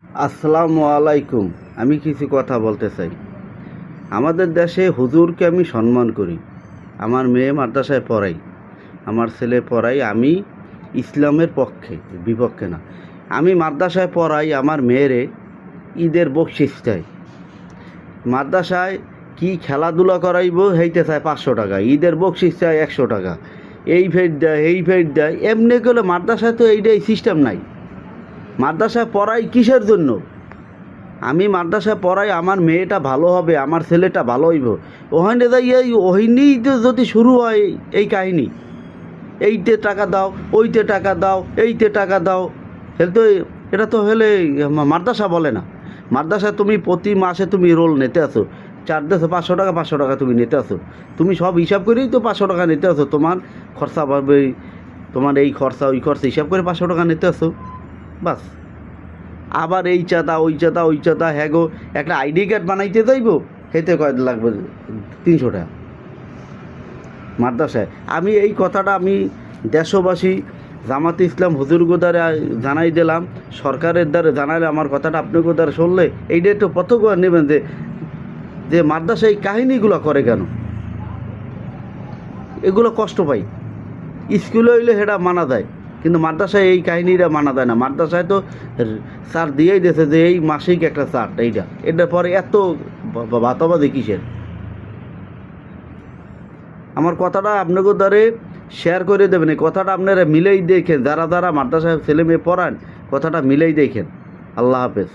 আসসালামু আলাইকুম। আমি কিছু কথা বলতে চাই। আমাদের দেশে হুজুরকে আমি সম্মান করি। আমার মেয়ে মাদ্রাসায় পড়াই, আমার ছেলে পড়াই। আমি ইসলামের পক্ষে, বিপক্ষে না। আমি মাদ্রাসায় পড়াই, আমার মেয়েরে ঈদের বকশিস চাই। মাদ্রাসায় কি খেলাধুলা করাইব হইতে চায় 500 টাকা, ঈদের বকশিস চায় 100 টাকা। এই ফেট দেয়, এই ফেট দেয়। এমনি গেলে মাদ্রাসায় তো এইটাই সিস্টেম নাই। মাদ্রাসায় পড়াই কিসের জন্য? আমি মাদ্রাসায় পড়াই, আমার মেয়েটা ভালো হবে, আমার ছেলেটা ভালো হইব। ওখানে যাই এই ওহিনেই তো যদি শুরু হয় এই কাহিনী, এইতে টাকা দাও, ওইতে টাকা দাও, এইতে টাকা দাও, তাহলে তো এটা তো হলে মাদ্রাসা বলে না। মাদ্রাসায় তুমি প্রতি মাসে তুমি রোল নিতে আসো, 4 দেশে 500 টাকা, 500 টাকা তুমি নিতে আসো। তুমি সব হিসাব করেই তো 500 টাকা নিতে আসো। তোমার খরচা পাবে, তোমার এই খরচা ওই খরচা হিসাব করে 500 টাকা নিতে আসো, বাস। আবার এই চাঁদা ওই চাঁদা ওই চাঁদা, হ্যাঁ গো, একটা আইডি কার্ড বানাইতে যাইব, হেতে কয় লাগবে 300 টাকা মাদ্রাসায়। আমি এই কথাটা আমি দেশবাসী, জামাতে ইসলাম হুজুরগো দ্বারা জানাই দিলাম, সরকারের দ্বারা জানাইলে আমার কথাটা আপনাকে দ্বারা শুনলে এইটা একটু পথক নেবেন যে যে মাদ্রাসায় এই কাহিনিগুলো করে কেন, এগুলো কষ্ট পাই। স্কুলে হইলে সেটা মানা যায়, কিন্তু মাদ্রাসায় এই কাহিনিটা মানা যায় না। মাদ্রাসায় তো স্যার দিয়েই দিয়েছে যে এই মাসিক একটা চার্ট, এটার পরে এত ভাতাবাদি কিসের? আমার কথাটা আপনাকে দ্বারে শেয়ার করে দেবেন। এই কথাটা আপনারা মিলেই দেখেন, যারা যারা মাদ্রাসায় ছেলে মেয়ে পড়ান, কথাটা মিলেই দেখেন। আল্লাহ হাফেজ।